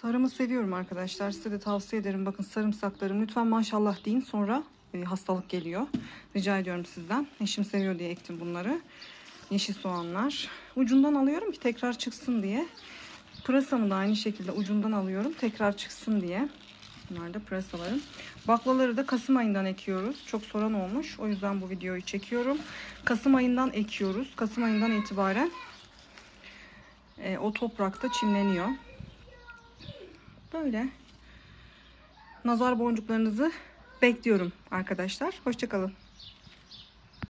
Tarımı seviyorum arkadaşlar. Size de tavsiye ederim. Bakın sarımsaklarım. Lütfen maşallah deyin, sonra hastalık geliyor. Rica ediyorum sizden. Eşim seviyor diye ektim bunları. Yeşil soğanlar. Ucundan alıyorum ki tekrar çıksın diye. Pırasamı da aynı şekilde ucundan alıyorum. Tekrar çıksın diye. Bunlar da pırasalarım. Baklaları da Kasım ayından ekiyoruz. Çok soran olmuş. O yüzden bu videoyu çekiyorum. Kasım ayından ekiyoruz. Kasım ayından itibaren o toprakta çimleniyor. Böyle. Nazar boncuklarınızı bekliyorum arkadaşlar. Hoşça kalın.